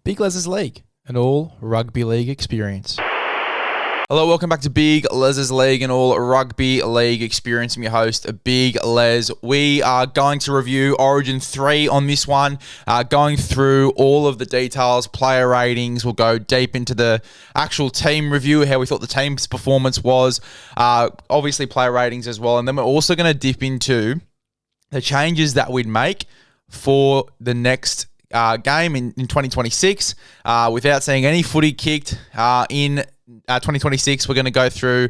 Big LEZ'S League, an all rugby league experience. Hello, welcome back to Big LEZ'S League, an all rugby league experience. I'm your host, Big Les. We are going to review Origin 3 on this one, going through all of the details, player ratings. We'll go deep into the actual team review, how we thought the team's performance was, obviously player ratings as well. And then we're also going to dip into the changes that we'd make for the next game in 2026. Without seeing any footy kicked in 2026, we're going to go through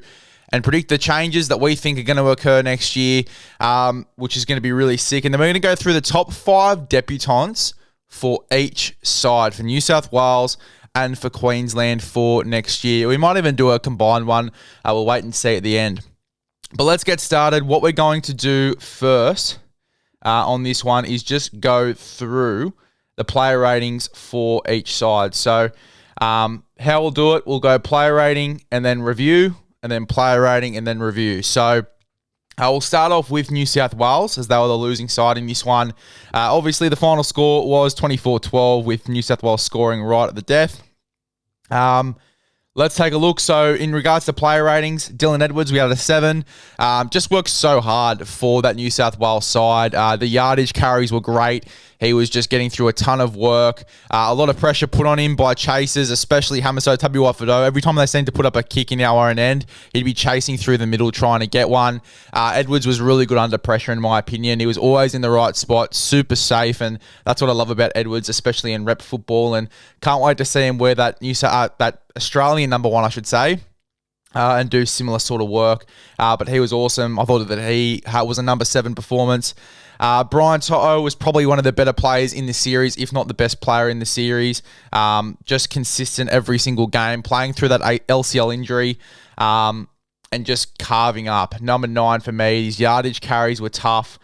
and predict the changes that we think are going to occur next year, which is going to be really sick. And then we're going to go through the top 5 debutants for each side, for New South Wales and for Queensland for next year. We might even do a combined one. We'll wait and see at the end. But let's get started. What we're going to do first on this one is just go through the player ratings for each side. So how we'll do it, we'll go player rating and then review, and then player rating and then review. So I will start off with New South Wales, as they were the losing side in this one. Obviously, the final score was 24-12, with New South Wales scoring right at the death. Let's take a look. So in regards to player ratings, Dylan Edwards, we had a 7. Just worked so hard for that New South Wales side. The yardage carries were great. He was just getting through a ton of work. A lot of pressure put on him by chasers, especially Hamiso Tabuai-Fidow. Every time they seemed to put up a kick in our own end, he'd be chasing through the middle trying to get one. Edwards was really good under pressure, in my opinion. He was always in the right spot, super safe, and that's what I love about Edwards, especially in rep football. And can't wait to see him wear that that Australian number 1, I should say, and do similar sort of work. But he was awesome. I thought that he was a number 7 performance. Brian To'o was probably one of the better players in the series, if not the best player in the series. Just consistent every single game, playing through that LCL injury, and just carving up. Number 9 for me. His yardage carries were tough.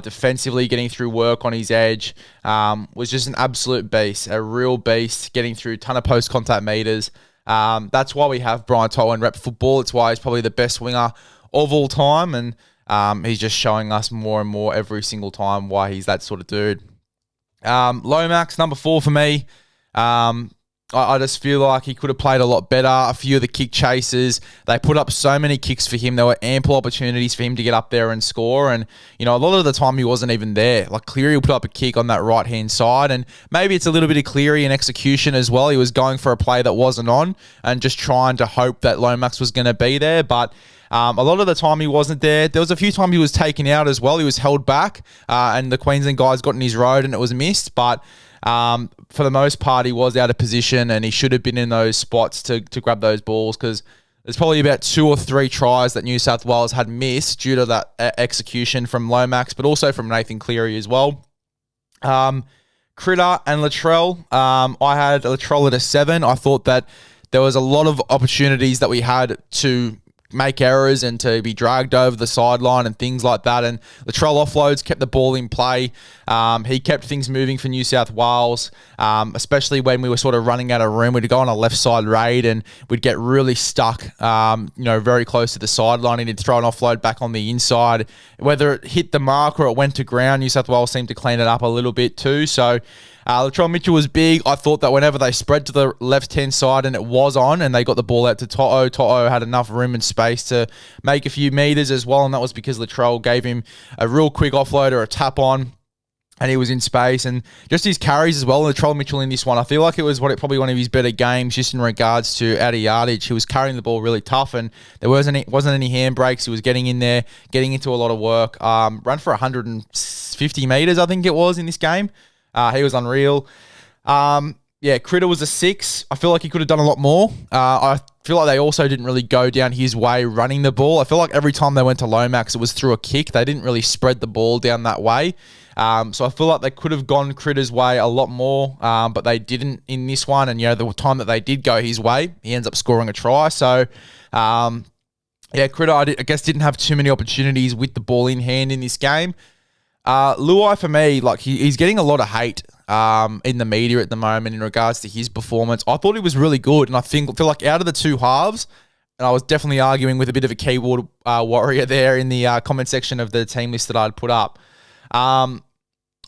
Defensively, getting through work on his edge, was just an absolute beast, a real beast, getting through a ton of post-contact meters. That's why we have Brian To'o in rep football. It's why he's probably the best winger of all time, and he's just showing us more and more every single time why he's that sort of dude. Lomax, number 4 for me. I just feel like he could have played a lot better. A few of the kick chasers, they put up so many kicks for him. There were ample opportunities for him to get up there and score. And, a lot of the time he wasn't even there. Like Cleary will put up a kick on that right-hand side. And maybe it's a little bit of Cleary in execution as well. He was going for a play that wasn't on and just trying to hope that Lomax was going to be there. But a lot of the time he wasn't there. There was a few times he was taken out as well. He was held back and the Queensland guys got in his road and it was missed. But for the most part, he was out of position and he should have been in those spots to grab those balls, because there's probably about 2 or 3 tries that New South Wales had missed due to that execution from Lomax, but also from Nathan Cleary as well. Critter and Latrell. I had Latrell at a 7. I thought that there was a lot of opportunities that we had to make errors and to be dragged over the sideline and things like that. And Latrell offloads kept the ball in play. He kept things moving for New South Wales, especially when we were sort of running out of room. We'd go on a left side raid and we'd get really stuck, very close to the sideline, and he'd throw an offload back on the inside. Whether it hit the mark or it went to ground, New South Wales seemed to clean it up a little bit too. So Latrell Mitchell was big. I thought that whenever they spread to the left-hand side and it was on and they got the ball out to To'o, To'o had enough room and space to make a few meters as well, and that was because Latrell gave him a real quick offload or a tap on, and he was in space. And just his carries as well. Latrell Mitchell in this one, I feel like it was probably one of his better games just in regards to out of yardage. He was carrying the ball really tough and there wasn't any handbrakes. He was getting in there, getting into a lot of work. Ran for 150 meters, I think it was, in this game. He was unreal. Critter was a 6. I feel like he could have done a lot more. I feel like they also didn't really go down his way running the ball. I feel like every time they went to Lomax, it was through a kick. They didn't really spread the ball down that way. So I feel like they could have gone Critter's way a lot more, but they didn't in this one. And, the time that they did go his way, he ends up scoring a try. So, Critter, I guess, didn't have too many opportunities with the ball in hand in this game. Luai, for me, like he's getting a lot of hate in the media at the moment in regards to his performance. I thought he was really good, and I feel like out of the 2 halves, and I was definitely arguing with a bit of a keyboard warrior there in the comment section of the team list that I'd put up.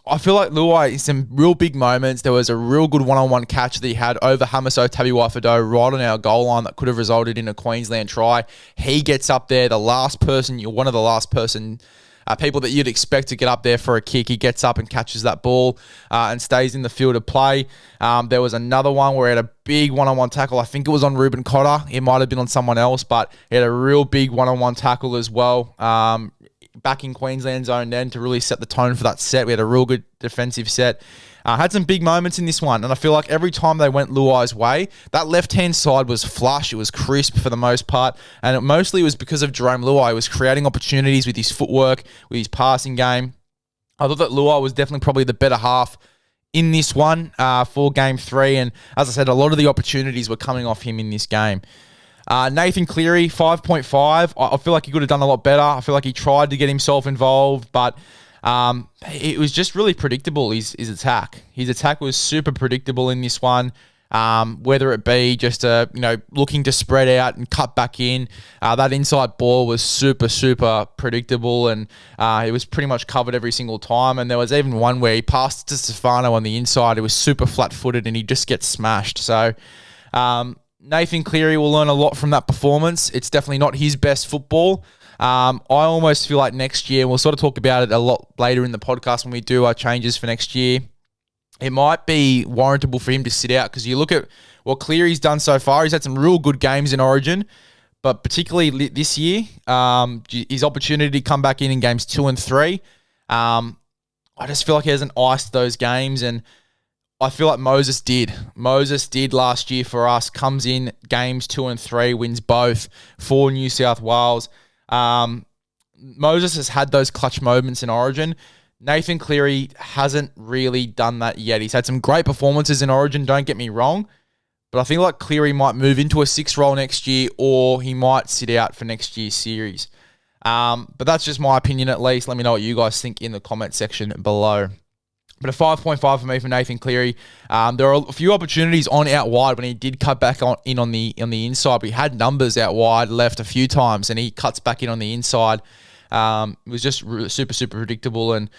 I feel like Luai in some real big moments. There was a real good one-on-one catch that he had over Hamiso Tabuai-Fidow right on our goal line that could have resulted in a Queensland try. He gets up there, one of the last people that you'd expect to get up there for a kick. He gets up and catches that ball and stays in the field of play. There was another one where he had a big one-on-one tackle. I think it was on Ruben Cotter. It might have been on someone else, but he had a real big one-on-one tackle as well. Back in Queensland zone then to really set the tone for that set. We had a real good defensive set. Had some big moments in this one, and I feel like every time they went Luai's way, that left-hand side was flush. It was crisp for the most part, and it mostly was because of Jerome Luai. He was creating opportunities with his footwork, with his passing game. I thought that Luai was definitely probably the better half in this one for Game 3, and as I said, a lot of the opportunities were coming off him in this game. Nathan Cleary, 5.5. I feel like he could have done a lot better. I feel like he tried to get himself involved, but it was just really predictable, his attack. His attack was super predictable in this one, whether it be just looking to spread out and cut back in. That inside ball was super, super predictable, and it was pretty much covered every single time. And there was even one where he passed to Stefano on the inside. It was super flat-footed, and he just gets smashed. So Nathan Cleary will learn a lot from that performance. It's definitely not his best football. I almost feel like next year, we'll sort of talk about it a lot later in the podcast when we do our changes for next year, it might be warrantable for him to sit out, because you look at what Cleary's done so far. He's had some real good games in Origin, but particularly this year, his opportunity to come back in games 2 and 3, I just feel like he hasn't iced those games, and I feel like Moses did. Moses did last year for us, comes in games 2 and 3, wins both for New South Wales. Moses has had those clutch moments in Origin. Nathan Cleary hasn't really done that yet. He's had some great performances in Origin, don't get me wrong, but I think like Cleary might move into a 6 role next year, or he might sit out for next year's series. But that's just my opinion at least. Let me know what you guys think in the comment section below. But a 5.5 for me for Nathan Cleary. There are a few opportunities on out wide when he did cut back on the inside. But he had numbers out wide left a few times, and he cuts back in on the inside. It was just super, super predictable, and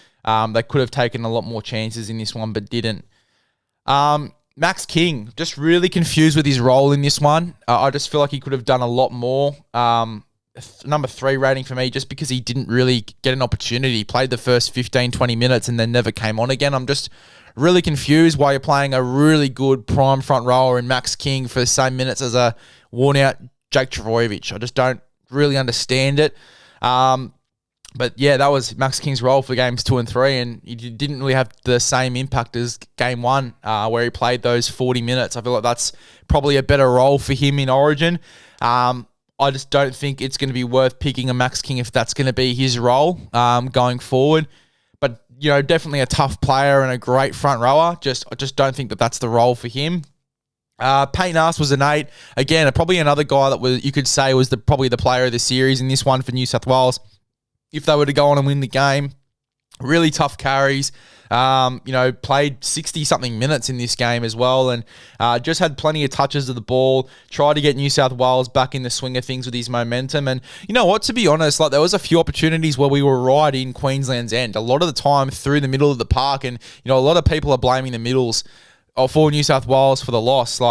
they could have taken a lot more chances in this one, but didn't. Max King, just really confused with his role in this one. I just feel like he could have done a lot more. Number 3 rating for me, just because he didn't really get an opportunity. He played the first 15, 20 minutes and then never came on again. I'm just really confused why you're playing a really good prime front rower in Max King for the same minutes as a worn-out Jake Trbojevic. I just don't really understand it. But yeah, that was Max King's role for games 2 and 3, and he didn't really have the same impact as game 1, where he played those 40 minutes. I feel like that's probably a better role for him in Origin. I just don't think it's going to be worth picking a Max King if that's going to be his role going forward. But, definitely a tough player and a great front rower. I just don't think that that's the role for him. Payne Haas was an 8. Again, probably another guy that you could say was probably the player of the series in this one for New South Wales. If they were to go on and win the game, really tough carries. Played 60-something minutes in this game as well, and just had plenty of touches of the ball, tried to get New South Wales back in the swing of things with his momentum. And you know what, to be honest, there was a few opportunities where we were right in Queensland's end. A lot of the time through the middle of the park, and a lot of people are blaming the middles for New South Wales for the loss.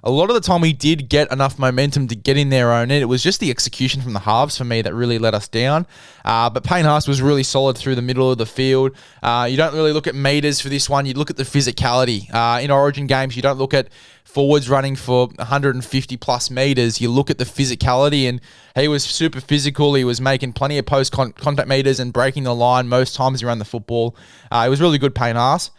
A lot of the time we did get enough momentum to get in their own end. It was just the execution from the halves for me that really let us down. But Payne Haas was really solid through the middle of the field. You don't really look at meters for this one. You look at the physicality. In Origin games, you don't look at forwards running for 150 plus meters. You look at the physicality, and he was super physical. He was making plenty of post-contact meters and breaking the line most times around the football. It was really good, Payne Haas.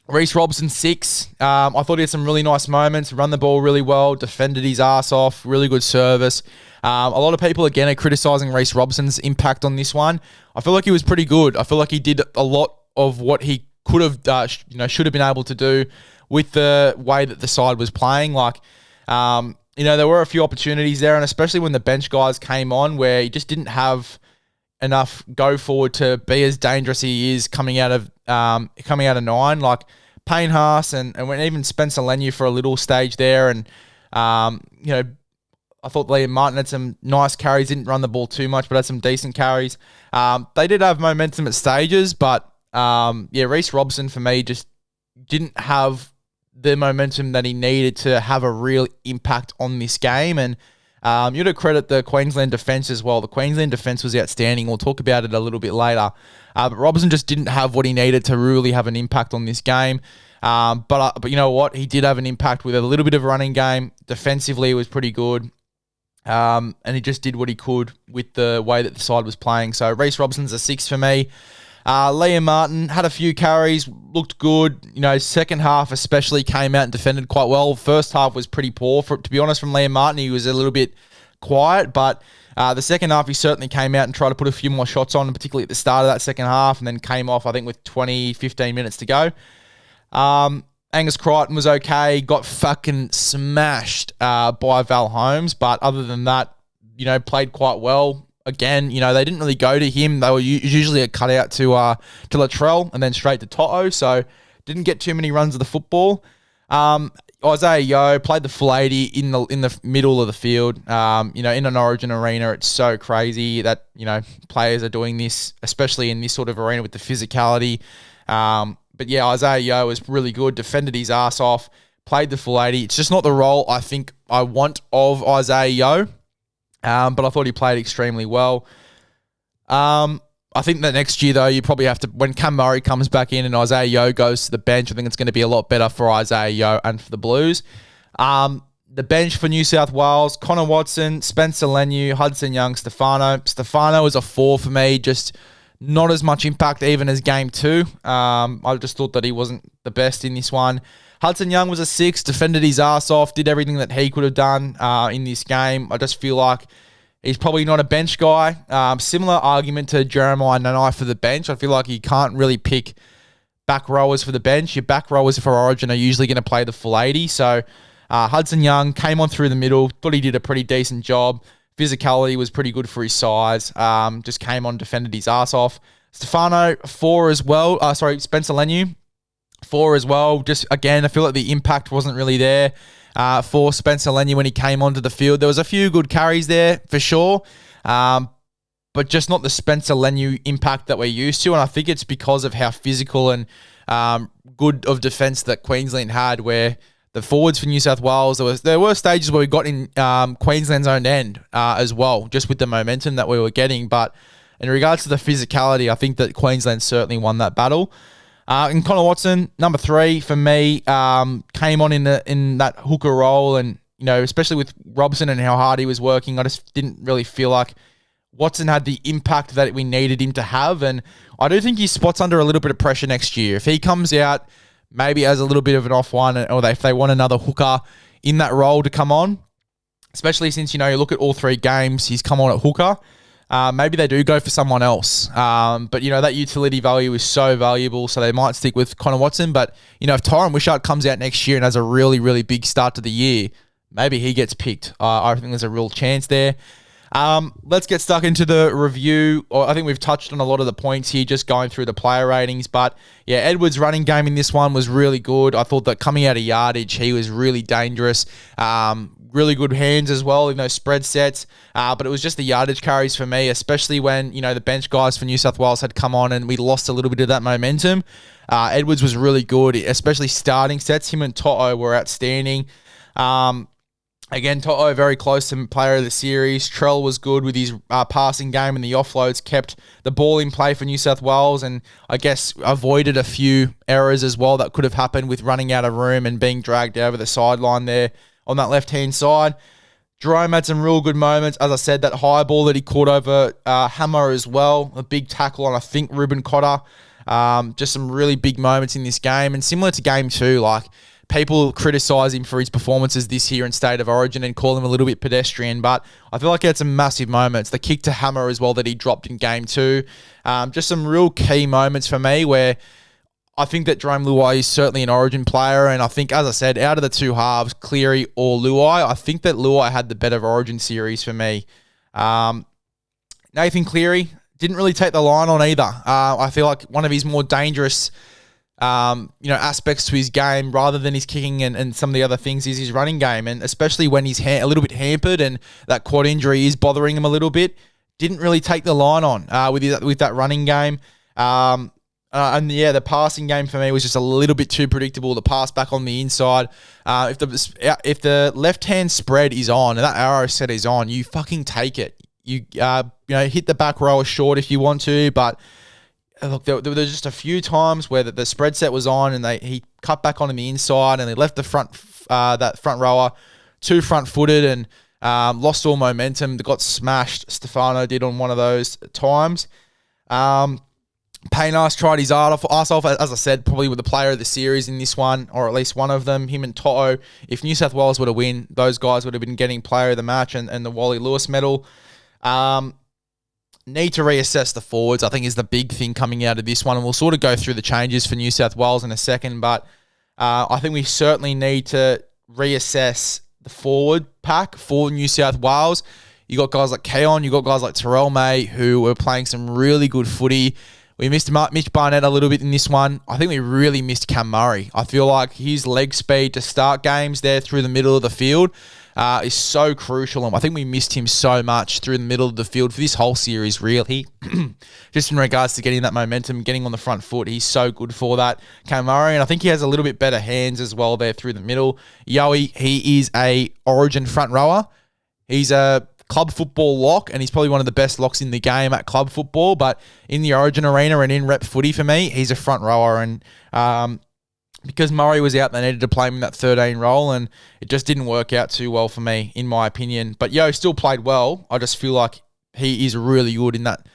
Reece Robson, 6. I thought he had some really nice moments, run the ball really well, defended his ass off, really good service. A lot of people, again, are criticising Reece Robson's impact on this one. I feel like he was pretty good. I feel like he did a lot of what he could have, should have been able to do with the way that the side was playing. There were a few opportunities there, and especially when the bench guys came on, where he just didn't have enough go forward to be as dangerous as he is coming out of 9. Like Payne Haas and when even Spencer Leniu for a little stage there, and I thought Liam Martin had some nice carries. Didn't run the ball too much, but had some decent carries. They did have momentum at stages, but Reece Robson for me just didn't have the momentum that he needed to have a real impact on this game. And you got to credit the Queensland defence as well. The Queensland defence was outstanding. We'll talk about it a little bit later. But Robson just didn't have what he needed to really have an impact on this game. But you know what? He did have an impact with a little bit of a running game. Defensively, it was pretty good. And he just did what he could with the way that the side was playing. So Reece Robson's a 6 for me. Liam Martin had a few carries, looked good. Second half especially came out and defended quite well. First half was pretty poor, to be honest, from Liam Martin. He was a little bit quiet, but the second half he certainly came out and tried to put a few more shots on, particularly at the start of that second half, and then came off, I think, with 15 minutes to go. Angus Crichton was okay, got fucking smashed by Val Holmes, but other than that, played quite well. Again, they didn't really go to him. They were usually a cutout to Latrell and then straight to Toto, so didn't get too many runs of the football. Isaiah Yeo played the full 80 in the middle of the field. In an Origin arena, it's so crazy that players are doing this, especially in this sort of arena with the physicality. But yeah, Isaiah Yeo was really good, defended his ass off, played the full 80. It's just not the role I think I want of Isaiah Yeo. But I thought he played extremely well. I think that next year, though, you probably have to, when Cam Murray comes back in and Isaiah Yeo goes to the bench, I think it's going to be a lot better for Isaiah Yeo and for the Blues. The bench for New South Wales, Connor Watson, Spencer Leniu, Hudson Young, Stefano. Stefano is a 4 for me, just not as much impact even as game 2. I just thought that he wasn't the best in this one. Hudson Young was a 6, defended his ass off, did everything that he could have done in this game. I just feel like he's probably not a bench guy. Similar argument to Jeremiah Nanai for the bench. I feel like you can't really pick back rowers for the bench. Your back rowers for Origin are usually going to play the full 80. So Hudson Young came on through the middle, thought he did a pretty decent job. Physicality was pretty good for his size. Just came on, defended his ass off. Stefano, 4 as well. Spencer Leniu, 4 as well. Just, again, I feel like the impact wasn't really there for Spencer Leniu when he came onto the field. There was a few good carries there, for sure, but just not the Spencer Leniu impact that we're used to, and I think it's because of how physical and good of defence that Queensland had, where the forwards for New South Wales, there were stages where we got in Queensland's own end as well, just with the momentum that we were getting, but in regards to the physicality, I think that Queensland certainly won that battle. And Connor Watson, number 3 for me, came on in that hooker role, and especially with Robson and how hard he was working, I just didn't really feel like Watson had the impact that we needed him to have, and I do think his spot's under a little bit of pressure next year. If he comes out maybe as a little bit of an off one, or if they want another hooker in that role to come on, especially since you look at all 3 games, he's come on at hooker. Maybe they do go for someone else. But, that utility value is so valuable, so they might stick with Connor Watson. But, if Tyron Wishart comes out next year and has a really, really big start to the year, maybe he gets picked. I think there's a real chance there. Let's get stuck into the review. I think we've touched on a lot of the points here, just going through the player ratings. But, yeah, Edwards' running game in this one was really good. I thought that coming out of yardage, he was really dangerous. Really good hands as well in those spread sets. But it was just the yardage carries for me, especially when, the bench guys for New South Wales had come on and we lost a little bit of that momentum. Edwards was really good, especially starting sets. Him and Toto were outstanding. Again, Toto very close to player of the series. Trell was good with his passing game, and the offloads kept the ball in play for New South Wales, and I guess avoided a few errors as well that could have happened with running out of room and being dragged over the sideline there on that left-hand side. Jerome had some real good moments. As I said, that high ball that he caught over Hammer as well. A big tackle on, I think, Ruben Cotter. Just some really big moments in this game. And similar to game 2, like, people criticise him for his performances this year in State of Origin and call him a little bit pedestrian, but I feel like he had some massive moments. The kick to Hammer as well that he dropped in game 2. Just some real key moments for me where I think that Jerome Luai is certainly an Origin player, and I think, as I said, out of the 2 halves, Cleary or Luai, I think that Luai had the better Origin series for me. Nathan Cleary didn't really take the line on either. I feel like one of his more dangerous aspects to his game, rather than his kicking and some of the other things, is his running game, and especially when he's a little bit hampered and that quad injury is bothering him a little bit, didn't really take the line on with that running game. And yeah, the passing game for me was just a little bit too predictable. The pass back on the inside. If the left hand spread is on and that arrow set is on, you fucking take it. You hit the back rower short if you want to, but look, there were just a few times where the spread set was on and he cut back on the inside and they left the that front rower too front footed and lost all momentum. They got smashed. Stefano did on one of those times. Paynas tried his ass off, as I said, probably with the player of the series in this one, or at least one of them, him and Toto. If New South Wales would have won, those guys would have been getting player of the match and the Wally Lewis medal. Need to reassess the forwards, I think, is the big thing coming out of this one. And we'll sort of go through the changes for New South Wales in a second, but I think we certainly need to reassess the forward pack for New South Wales. You got guys like Keon, you got guys like Terrell May, who were playing some really good footy. We missed Mitch Barnett a little bit in this one. I think we really missed Cam Murray. I feel like his leg speed to start games there through the middle of the field is so crucial. And I think we missed him so much through the middle of the field for this whole series, really. Just in regards to getting that momentum, getting on the front foot. He's so good for that, Cam Murray. And I think he has a little bit better hands as well there through the middle. Yowie, he is a Origin front rower. He's a club football lock, and he's probably one of the best locks in the game at club football, but in the Origin arena and in rep footy for me, he's a front rower, and because Murray was out, they needed to play him in that 13 role, and it just didn't work out too well for me, in my opinion. But Yo still played well. I just feel like he is really good in that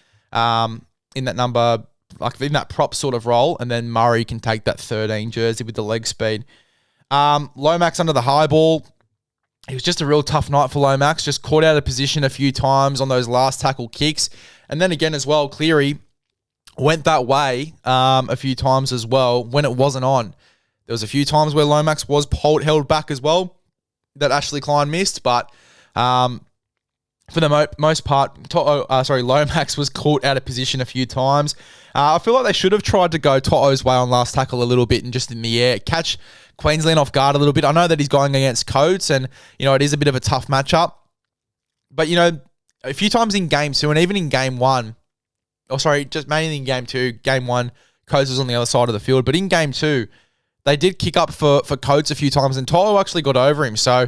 number, like in that prop sort of role, and then Murray can take that 13 jersey with the leg speed. Lomax under the high ball. It was just a real tough night for Lomax, just caught out of position a few times on those last tackle kicks. And then again as well, Cleary went that way a few times as well when it wasn't on. There was a few times where Lomax was held back as well that Ashley Klein missed, but for the most part, Lomax was caught out of position a few times. I feel like they should have tried to go Toto's way on last tackle a little bit and just in the air, catch Queensland off guard a little bit. I know that he's going against Coates and, it is a bit of a tough matchup. But, a few times in game 2 and even in game 1, just mainly in game 2, game 1, Coates was on the other side of the field. But in game 2, they did kick up for Coates a few times and Toto actually got over him. So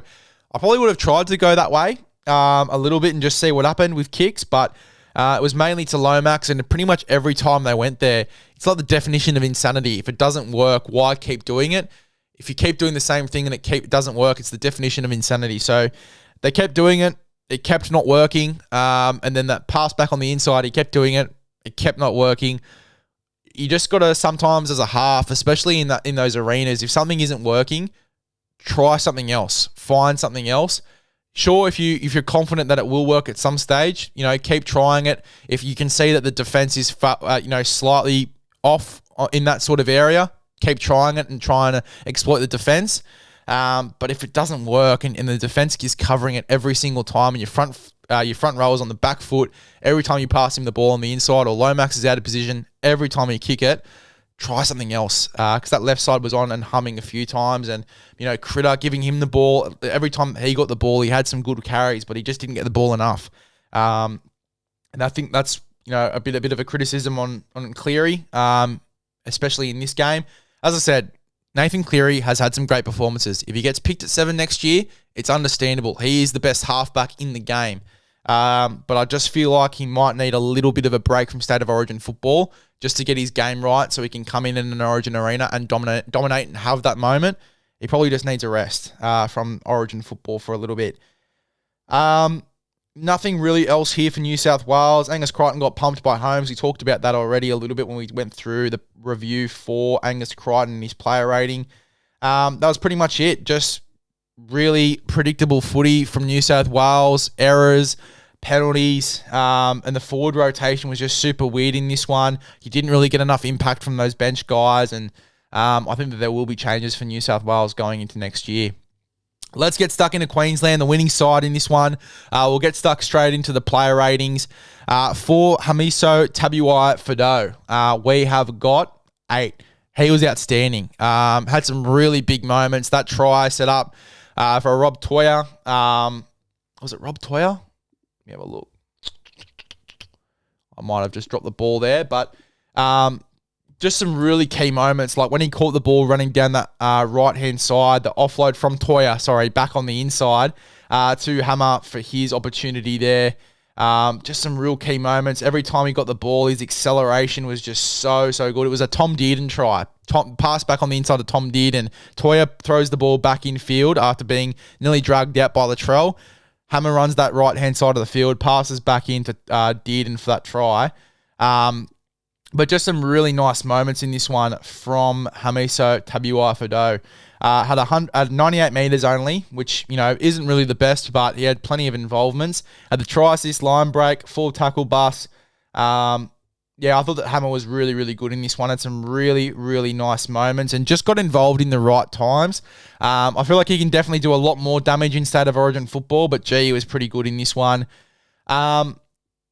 I probably would have tried to go that way a little bit and just see what happened with kicks. But it was mainly to Lomax, and pretty much every time they went there, it's like the definition of insanity. If it doesn't work, why keep doing it? If you keep doing the same thing and it doesn't work, it's the definition of insanity. So they kept doing it. It kept not working. And then that pass back on the inside, he kept doing it. It kept not working. You just got to sometimes as a half, especially in those arenas, if something isn't working, try something else. Find something else. Sure, if you're confident that it will work at some stage, keep trying it. If you can see that the defense is slightly off in that sort of area, keep trying it and trying to exploit the defense. But if it doesn't work and the defense is covering it every single time and your front row is on the back foot, every time you pass him the ball on the inside or Lomax is out of position, every time you kick it, try something else. Because that left side was on and humming a few times and, Critter giving him the ball. Every time he got the ball, he had some good carries, but he just didn't get the ball enough. And I think that's, a bit of a criticism on Cleary, especially in this game. As I said, Nathan Cleary has had some great performances. If he gets picked at 7 next year, it's understandable. He is the best halfback in the game. But I just feel like he might need a little bit of a break from State of Origin football just to get his game right so he can come in an Origin arena and dominate and have that moment. He probably just needs a rest from Origin football for a little bit. Nothing really else here for New South Wales. Angus Crichton got pumped by Holmes. We talked about that already a little bit when we went through the review for Angus Crichton and his player rating. That was pretty much it. Just really predictable footy from New South Wales. Errors, penalties, and the forward rotation was just super weird in this one. You didn't really get enough impact from those bench guys, and I think that there will be changes for New South Wales going into next year. Let's get stuck into Queensland, the winning side in this one. We'll get stuck straight into the player ratings. For Hamiso Tabuai-Fidow, we have got 8. He was outstanding. Had some really big moments. That try set up for Rob Toya. Was it Rob Toya? Let me have a look. I might have just dropped the ball there, but just some really key moments, like when he caught the ball running down that right-hand side, the offload from Toya, back on the inside to Hammer for his opportunity there. Just some real key moments. Every time he got the ball, his acceleration was just so good. It was a Tom Dearden try. Pass back on the inside of Tom Dearden. Toya throws the ball back in field after being nearly dragged out by Latrell. Hammer runs that right-hand side of the field, passes back into Dearden for that try. But just some really nice moments in this one from Hamiso Tabuai-Fidow. Had 98 metres only, which, isn't really the best, but he had plenty of involvements. Had the try assist, line break, full tackle bus. I thought that Hammer was really, really good in this one. Had some really, really nice moments and just got involved in the right times. I feel like he can definitely do a lot more damage in State of Origin football, but he was pretty good in this one.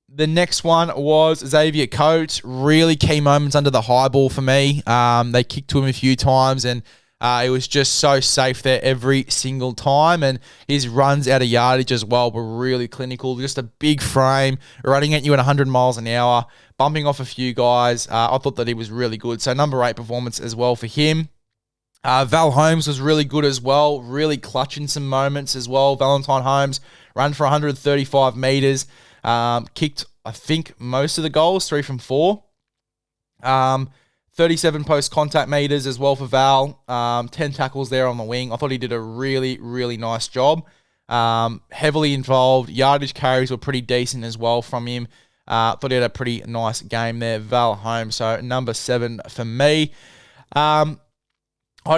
The next one was Xavier Coates. Really key moments under the high ball for me. They kicked to him a few times and it was just so safe there every single time. And his runs out of yardage as well were really clinical. Just a big frame, running at you at 100 miles an hour, bumping off a few guys. I thought that he was really good. So number 8 performance as well for him. Val Holmes was really good as well. Really clutching some moments as well. Valentine Holmes ran for 135 metres. Kicked, I think, most of the goals, 3 from 4. 37 post-contact metres as well for Val. 10 tackles there on the wing. I thought he did a really, really nice job. Heavily involved. Yardage carries were pretty decent as well from him. Thought he had a pretty nice game there, Val Holmes. So number 7 for me. I'd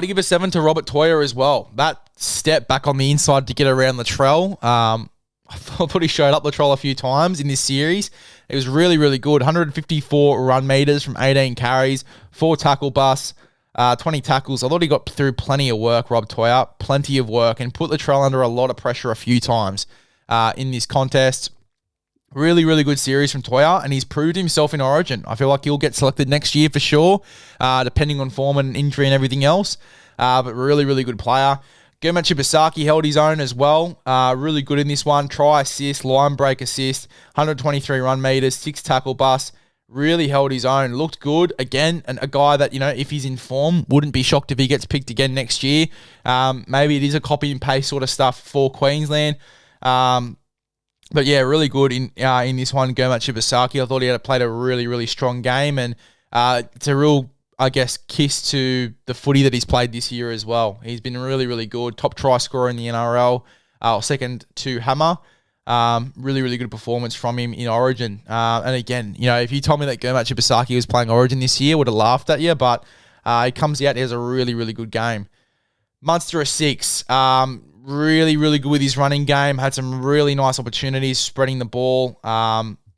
give a 7 to Robert Toya as well. That step back on the inside to get around Latrell. I thought he showed up Latrell a few times in this series. It was really, really good. 154 run meters from 18 carries, 4 tackle busts, 20 tackles. I thought he got through plenty of work, Rob Toya, plenty of work, and put Latrell under a lot of pressure a few times in this contest. Really, really good series from Toya, and he's proved himself in Origin. I feel like he'll get selected next year for sure, depending on form and injury and everything else. But really, really good player. Gurmat Chibasaki held his own as well. Really good in this one. Try assist, line break assist, 123 run meters, 6 tackle busts. Really held his own. Looked good. Again, and a guy that, if he's in form, wouldn't be shocked if he gets picked again next year. Maybe it is a copy and paste sort of stuff for Queensland. But yeah, really good in this one, Gurmat Chibasaki. I thought he had played a really, really strong game, and it's a real, kiss to the footy that he's played this year as well. He's been really, really good. Top try scorer in the NRL, second to Hammer. Really, really good performance from him in Origin. And again, if you told me that Gurmat Chibasaki was playing Origin this year, I would have laughed at you, but he comes out, he has a really, really good game. Munster a 6. Really, really good with his running game. Had some really nice opportunities spreading the ball.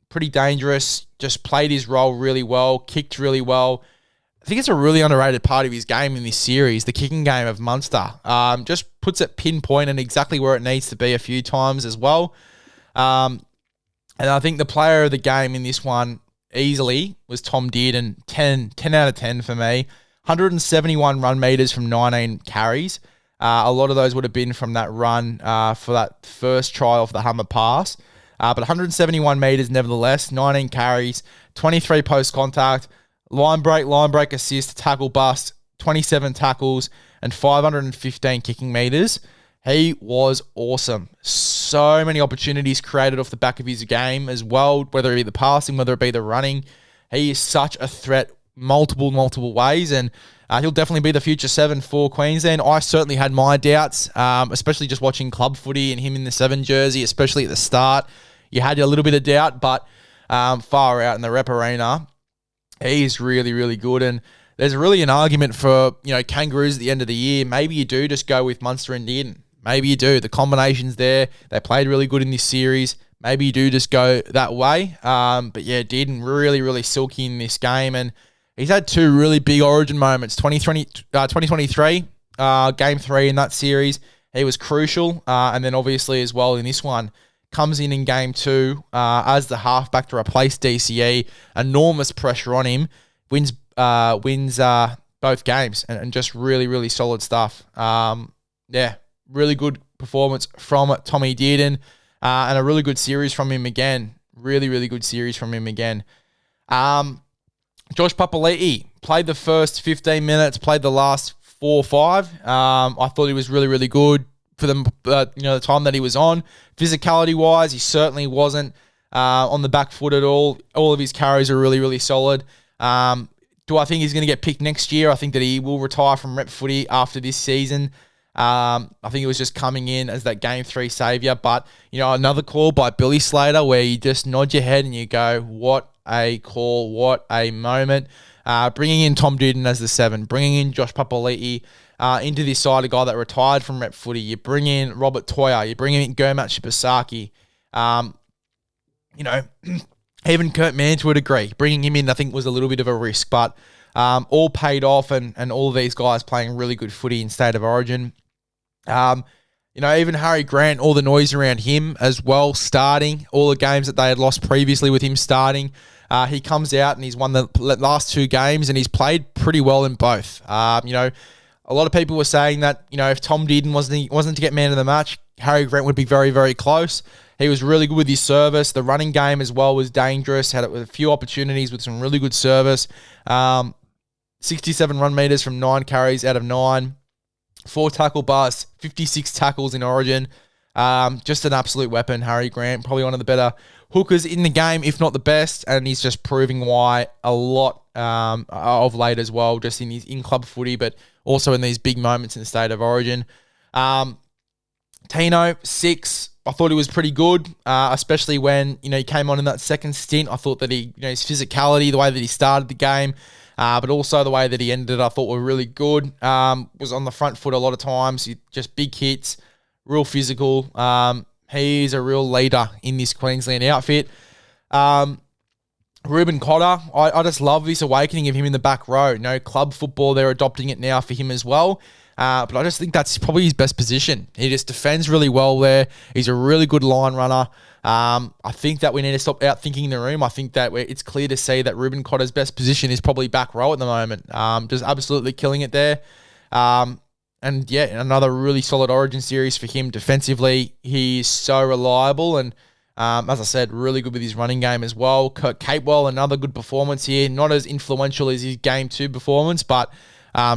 Pretty dangerous. Just played his role really well. Kicked really well. I think it's a really underrated part of his game in this series, the kicking game of Munster. Just puts it pinpoint and exactly where it needs to be a few times as well. And I think the player of the game in this one easily was Tom Dearden. 10 out of 10 for me. 171 run meters from 19 carries. A lot of those would have been from that run for that first try off the Hummer pass. But 171 metres nevertheless, 19 carries, 23 post-contact, line break assist, tackle bust, 27 tackles, and 515 kicking metres. He was awesome. So many opportunities created off the back of his game as well, whether it be the passing, whether it be the running. He is such a threat multiple ways, and he'll definitely be the future 7 for Queensland. I certainly had my doubts, especially just watching club footy and him in the 7 jersey, especially at the start. You had a little bit of doubt, but far out in the rep arena, he is really, really good. And there's really an argument for, Kangaroos at the end of the year. Maybe you do just go with Munster and Dearden. Maybe you do. The combination's there. They played really good in this series. Maybe you do just go that way. But yeah, Dearden really, really silky in this game. And he's had 2 really big Origin moments. 2023, Game 3 in that series, he was crucial. And then obviously as well in this one, comes in Game 2 as the halfback to replace DCE. Enormous pressure on him. Wins both games and just really, really solid stuff. Really good performance from Tommy Dearden and a really good series from him again. Really, really good series from him again. Josh Papali'i, played the first 15 minutes, played the last 4 or 5. I thought he was really, really good for the time that he was on. Physicality-wise, he certainly wasn't on the back foot at all. All of his carries are really, really solid. Do I think he's going to get picked next year? I think that he will retire from rep footy after this season. I think he was just coming in as that Game 3 saviour. But, another call by Billy Slater where you just nod your head and you go, what a call, what a moment. Bringing in Tom Duden as the 7, bringing in Josh Papali'i into this side, a guy that retired from rep footy. You bring in Robert Toya, you bring in Gurmat Shibasaki. Even Kurt Mann to a degree. Bringing him in, I think, was a little bit of a risk, but all paid off, and all of these guys playing really good footy in State of Origin. Even Harry Grant, all the noise around him as well, starting all the games that they had lost previously with him starting. He comes out and he's won the last 2 games, and he's played pretty well in both. A lot of people were saying that, if Tom Dearden wasn't to get man of the match, Harry Grant would be very, very close. He was really good with his service. The running game as well was dangerous. Had a few opportunities with some really good service. 67 run meters from 9 carries out of 9. 4 tackle busts, 56 tackles in Origin. Just an absolute weapon, Harry Grant. Probably one of the better hookers in the game, if not the best. And he's just proving why a lot of late as well, just in his in-club footy, but also in these big moments in the State of Origin. Tino, 6. I thought he was pretty good, especially when, he came on in that second stint. I thought that his physicality, the way that he started the game, but also the way that he ended, I thought were really good. Was on the front foot a lot of times. Just big hits, real physical. He's a real leader in this Queensland outfit. Ruben Cotter, I just love this awakening of him in the back row. Club football, they're adopting it now for him as well. But I just think that's probably his best position. He just defends really well there. He's a really good line runner. I think that we need to stop outthinking the room. I think that it's clear to see that Ruben Cotter's best position is probably back row at the moment. Just absolutely killing it there. Another really solid Origin series for him defensively. He's so reliable and, as I said, really good with his running game as well. Kurt Capewell, another good performance here. Not as influential as his Game 2 performance, but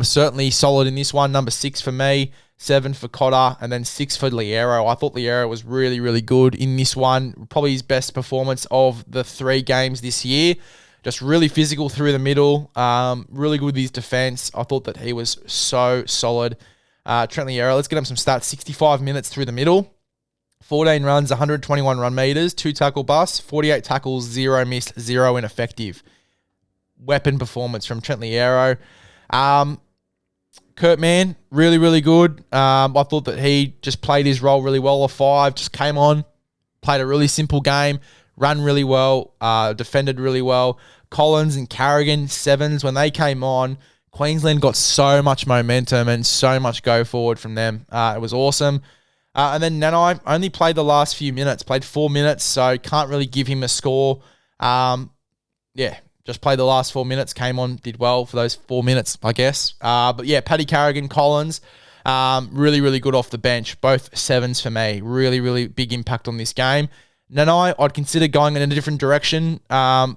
certainly solid in this one. Number 6 for me, 7 for Cotter, and then 6 for Liero. I thought Liero was really, really good in this one. Probably his best performance of the 3 games this year. Just really physical through the middle. Really good with his defense. I thought that he was so solid. Trent Liero, let's get him some stats. 65 minutes through the middle. 14 runs, 121 run meters, 2 tackle busts, 48 tackles, 0 missed, 0 ineffective. Weapon performance from Trent Liero. Kurt Mann, really, really good. I thought that he just played his role really well. A 5, just came on, played a really simple game, ran really well, defended really well. Collins and Carrigan, 7s, when they came on, Queensland got so much momentum and so much go forward from them. It was awesome. And then Nanai only played the last few minutes, played 4 minutes, so can't really give him a score. Just played the last 4 minutes, came on, did well for those 4 minutes, I guess. Paddy Carrigan, Collins, really, really good off the bench. Both 7s for me. Really, really big impact on this game. Nanai, I'd consider going in a different direction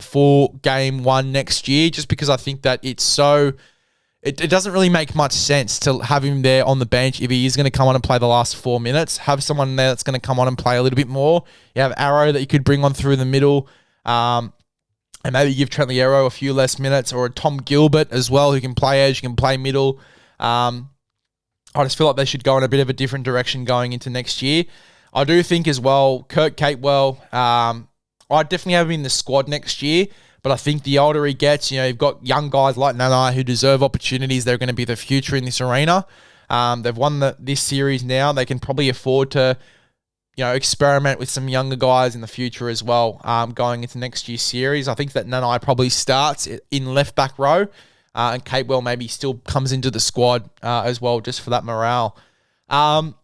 for Game 1 next year, just because I think that it's so... It doesn't really make much sense to have him there on the bench if he is going to come on and play the last 4 minutes. Have someone there that's going to come on and play a little bit more. You have Arrow that you could bring on through the middle. And maybe give Trent Liero a few less minutes, or a Tom Gilbert as well, who can play edge, can play middle. I just feel like they should go in a bit of a different direction going into next year. I do think as well, Kurt Capewell, I definitely have him in the squad next year, but I think the older he gets, you've got young guys like Nanai who deserve opportunities. They're going to be the future in this arena. They've won this series now. They can probably afford to experiment with some younger guys in the future as well, going into next year's series. I think that Nanai probably starts in left back row, and Capewell maybe still comes into the squad as well, just for that morale. So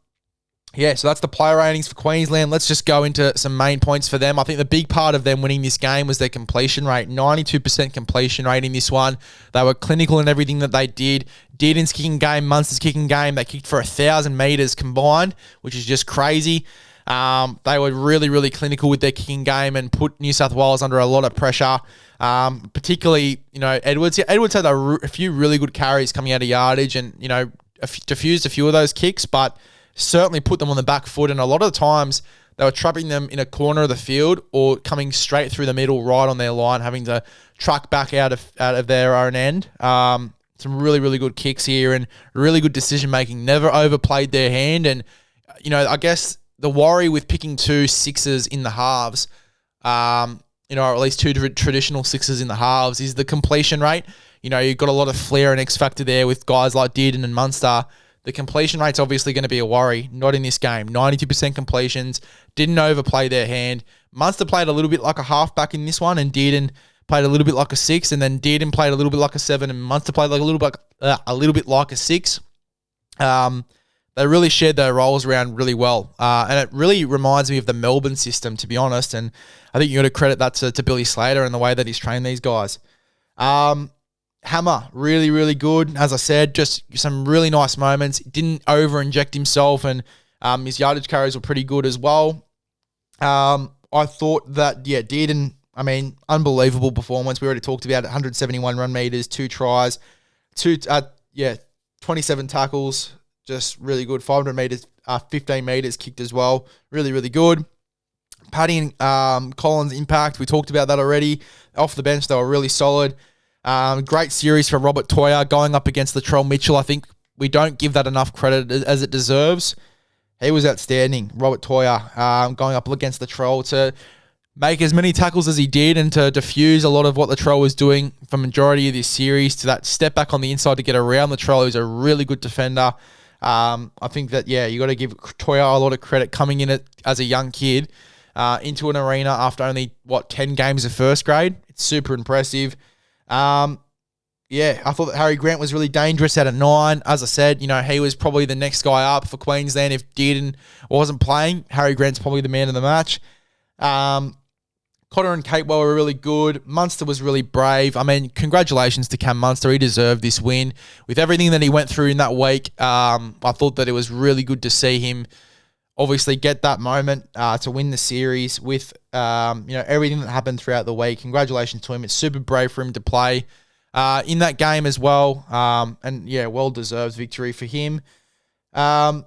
that's the player ratings for Queensland. Let's just go into some main points for them. I think the big part of them winning this game was their completion rate. 92% completion rate in this one. They were clinical in everything that they did. Dearden's kicking game, Munster's kicking game. They kicked for 1,000 metres combined, which is just crazy. They were really, really clinical with their kicking game and put New South Wales under a lot of pressure. Particularly, Edwards. Yeah, Edwards had a few really good carries coming out of yardage and, diffused a few of those kicks, but certainly put them on the back foot. And a lot of the times they were trapping them in a corner of the field or coming straight through the middle right on their line, having to truck back out of their own end. Some really, really good kicks here and really good decision-making. Never overplayed their hand. And, I guess the worry with picking 2 sixes in the halves, or at least 2 traditional sixes in the halves, is the completion rate. You've got a lot of flair and X factor there with guys like Dearden and Munster. The completion rate's obviously going to be a worry. Not in this game. 92% completions. Didn't overplay their hand. Munster played a little bit like a halfback in this one, and Dearden played a little bit like a 6, and then Dearden played a little bit like a 7, and Munster played like a little bit like a 6. They really shared their roles around really well. And it really reminds me of the Melbourne system, to be honest. And I think you got to credit that to Billy Slater and the way that he's trained these guys. Hammer, really, really good. As I said, just some really nice moments. Didn't over-inject himself, and his yardage carries were pretty good as well. I thought that, Dearden, unbelievable performance. We already talked about it. 171 run meters, 2 tries, 27 tackles. Just really good. 500 meters, 15 meters kicked as well. Really, really good. Paddy and Collins' impact, we talked about that already. Off the bench, they were really solid. Great series for Robert Toyer going up against Latrell Mitchell. I think we don't give that enough credit as it deserves. He was outstanding, Robert Toyer, going up against Latrell to make as many tackles as he did and to diffuse a lot of what Latrell was doing for majority of this series, to that step back on the inside to get around Latrell, who's a really good defender. I think that, you got to give Toyer a lot of credit coming in as a young kid into an arena after only, 10 games of first grade. It's super impressive. I thought that Harry Grant was really dangerous at a 9. As I said, he was probably the next guy up for Queensland. If Dearden wasn't playing, Harry Grant's probably the man of the match. Cotter and Capewell were really good. Munster was really brave. Congratulations to Cam Munster. He deserved this win. With everything that he went through in that week, I thought that it was really good to see him obviously get that moment to win the series with everything that happened throughout the week. Congratulations to him. It's super brave for him to play in that game as well. Well-deserved victory for him. And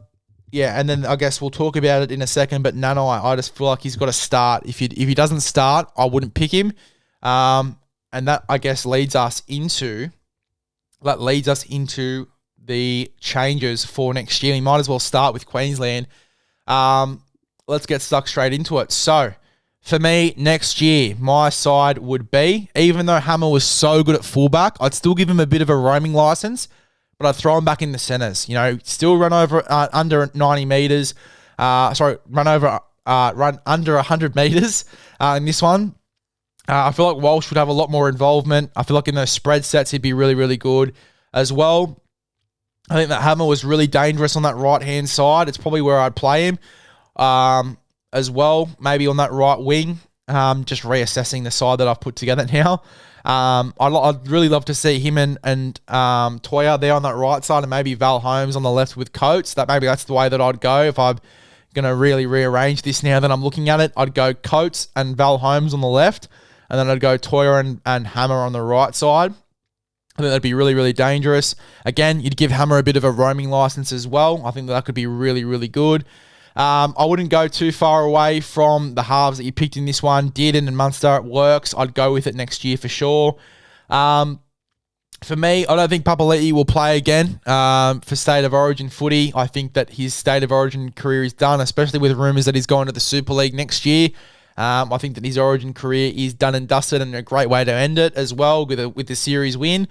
then I guess we'll talk about it in a second, but Nanai, I just feel like he's got to start. If he doesn't start, I wouldn't pick him. And that, I guess, leads us into the changes for next year. We might as well start with Queensland. Let's get stuck straight into it. So, for me, next year, my side would be, even though Hammer was so good at fullback, I'd still give him a bit of a roaming license, but I'd throw him back in the centres. Still run over under 90 metres. Run under 100 metres in this one. I feel like Walsh would have a lot more involvement. I feel like in those spread sets, he'd be really, really good as well. I think that Hammer was really dangerous on that right-hand side. It's probably where I'd play him as well, maybe on that right wing. Just reassessing the side that I've put together now. I'd really love to see him and Toyer there on that right side, and maybe Val Holmes on the left with Coates. That's the way that I'd go if I'm going to really rearrange this now that I'm looking at it. I'd go Coates and Val Holmes on the left, and then I'd go Toyer and Hammer on the right side. I think that'd be really, really dangerous. Again, you'd give Hammer a bit of a roaming license as well. I think that could be really, really good. I wouldn't go too far away from the halves that you picked in this one. Dearden and Munster, it works. I'd go with it next year for sure. For me, I don't think Papali'i will play again for State of Origin footy. I think that his State of Origin career is done, especially with rumours that he's going to the Super League next year. I think that his Origin career is done and dusted, and a great way to end it as well with the series win.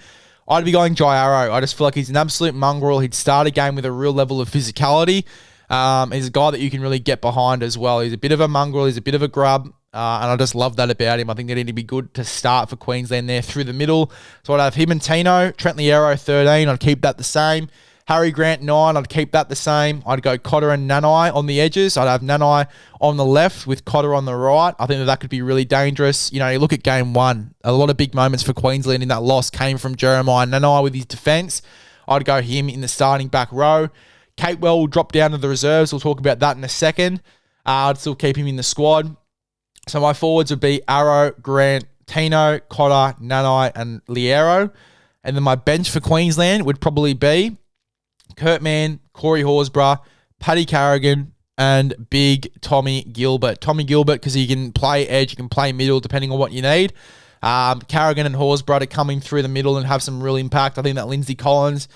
I'd be going Jai Arrow. I just feel like he's an absolute mongrel. He'd start a game with a real level of physicality. He's a guy that you can really get behind as well. He's a bit of a mongrel. He's a bit of a grub. And I just love that about him. I think that he'd be good to start for Queensland there through the middle. So I'd have him and Tino. Trent Liero, 13. I'd keep that the same. Harry Grant, 9. I'd keep that the same. I'd go Cotter and Nanai on the edges. I'd have Nanai on the left with Cotter on the right. I think that could be really dangerous. You look at game 1. A lot of big moments for Queensland in that loss came from Jeremiah Nanai with his defence. I'd go him in the starting back row. Capewell will drop down to the reserves. We'll talk about that in a second. I'd still keep him in the squad. So my forwards would be Arrow, Grant, Tino, Cotter, Nanai, and Liero. And then my bench for Queensland would probably be Kurt Mann, Corey Horsburgh, Paddy Carrigan, and big Tommy Gilbert. Tommy Gilbert, because he can play edge, you can play middle, depending on what you need. Carrigan and Horsburgh are coming through the middle and have some real impact. I think that Lindsay Collins,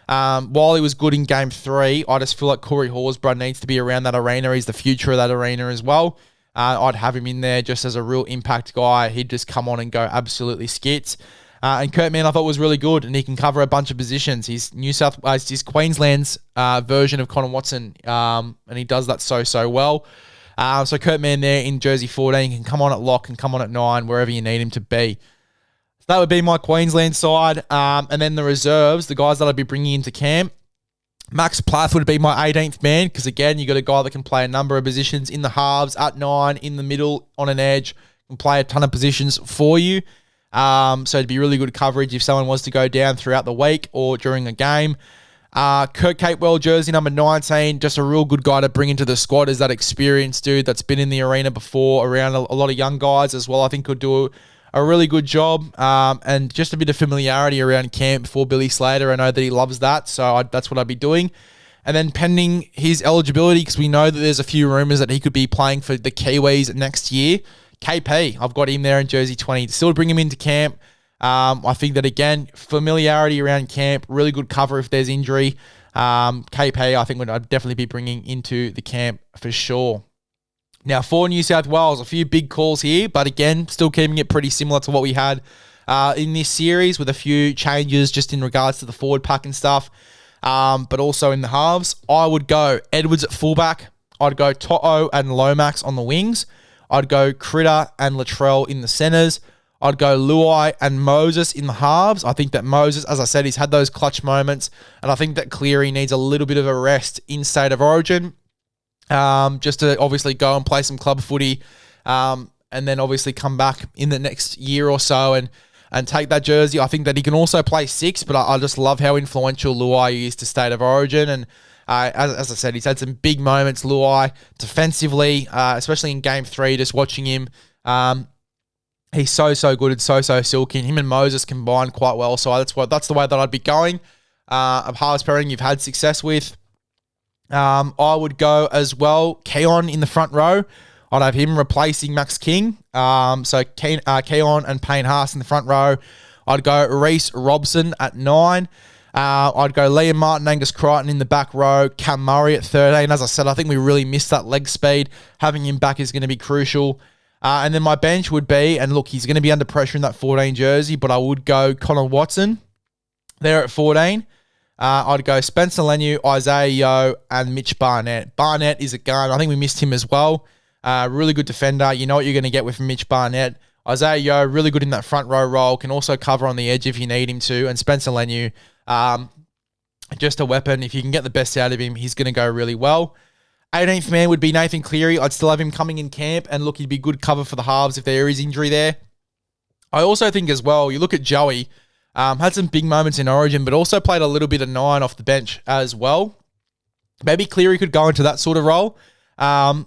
while he was good in Game 3, I just feel like Corey Horsburgh needs to be around that arena. He's the future of that arena as well. I'd have him in there just as a real impact guy. He'd just come on and go absolutely skits. And Kurt Mann I thought was really good, and he can cover a bunch of positions. He's he's Queensland's version of Connor Watson, and he does that so well. So Kurt Mann there in jersey 14 can come on at lock and come on at 9, wherever you need him to be. So that would be my Queensland side. And then the reserves, the guys that I'd be bringing into camp. Max Plath would be my 18th man, because again, you got a guy that can play a number of positions in the halves, at 9, in the middle, on an edge, can play a ton of positions for you. So it'd be really good coverage if someone was to go down throughout the week or during a game. Kurt Capewell, jersey number 19, just a real good guy to bring into the squad as that experienced dude that's been in the arena before, around a lot of young guys as well. I think could do a really good job, and just a bit of familiarity around camp for Billy Slater. I know that he loves that, so that's what I'd be doing. And then pending his eligibility, because we know that there's a few rumours that he could be playing for the Kiwis next year. KP, I've got him there in jersey 20. Still bring him into camp. I think that, again, familiarity around camp, really good cover if there's injury. KP, I think I'd definitely be bringing into the camp for sure. Now, for New South Wales, a few big calls here, but again, still keeping it pretty similar to what we had in this series, with a few changes just in regards to the forward pack and stuff, but also in the halves. I would go Edwards at fullback. I'd go To'o and Lomax on the wings. I'd go Critter and Latrell in the centres. I'd go Luai and Moses in the halves. I think that Moses, as I said, he's had those clutch moments, and I think that Cleary needs a little bit of a rest in State of Origin, just to obviously go and play some club footy, and then obviously come back in the next year or so and take that jersey. I think that he can also play 6, but I just love how influential Luai is to State of Origin, and as I said, he's had some big moments, Luai, defensively, especially in Game 3, just watching him. He's so good and so silky, and him and Moses combined quite well, so that's the way that I'd be going. Of halves pairing you've had success with. I would go as well Keon in the front row. I'd have him replacing Max King. So Keon and Payne Haas in the front row. I'd go Reece Robson at 9. I'd go Liam Martin, Angus Crichton in the back row, Cam Murray at 13. As I said, I think we really missed that leg speed. Having him back is going to be crucial. And then my bench would be, and look, he's going to be under pressure in that 14 jersey, but I would go Connor Watson there at 14. I'd go Spencer Leniu, Isaiah Yeo, and Mitch Barnett. Barnett is a gun. I think we missed him as well. Really good defender. You know what you're going to get with Mitch Barnett. Isaiah Yeo, really good in that front row role. Can also cover on the edge if you need him to. And Spencer Leniu, just a weapon. If you can get the best out of him, he's going to go really well. 18th man would be Nathan Cleary. I'd still have him coming in camp. And look, he'd be good cover for the halves if there is injury there. I also think as well, you look at Joey, had some big moments in Origin, but also played a little bit of 9 off the bench as well. Maybe Cleary could go into that sort of role. I'm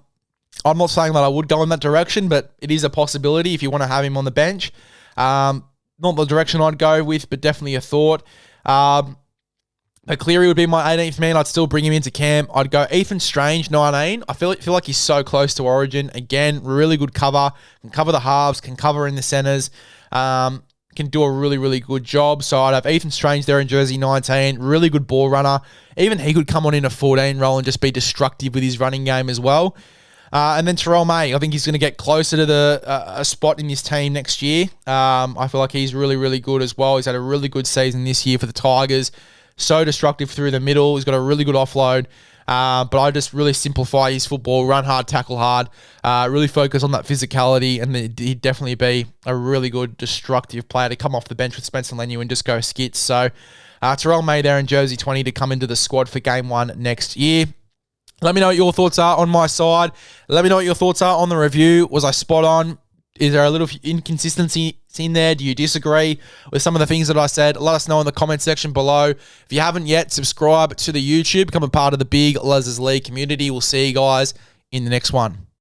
not saying that I would go in that direction, but it is a possibility if you want to have him on the bench. Not the direction I'd go with, but definitely a thought. But Cleary would be my 18th man. I'd still bring him into camp. I'd go Ethan Strange, 19. I feel like he's so close to Origin. Again, really good cover. Can cover the halves, can cover in the centres. Can do a really good job. So I'd have Ethan Strange there in jersey 19. Really good ball runner. Even he could come on in a 14 role and just be destructive with his running game as well. And then Terrell May, I think he's going to get closer to a spot in this team next year. I feel like he's really good as well. He's had a really good season this year for the Tigers. So destructive through the middle. He's got a really good offload. But I just really simplify his football, run hard, tackle hard, really focus on that physicality, and he'd definitely be a really good destructive player to come off the bench with Spencer Leniu and just go skits. So Terrell May there in jersey 20 to come into the squad for Game 1 next year. Let me know what your thoughts are on my side. Let me know what your thoughts are on the review. Was I spot on? Is there a little inconsistency in there? Do you disagree with some of the things that I said? Let us know in the comment section below. If you haven't yet, subscribe to the YouTube. Become a part of the big LEZ'S League community. We'll see you guys in the next one.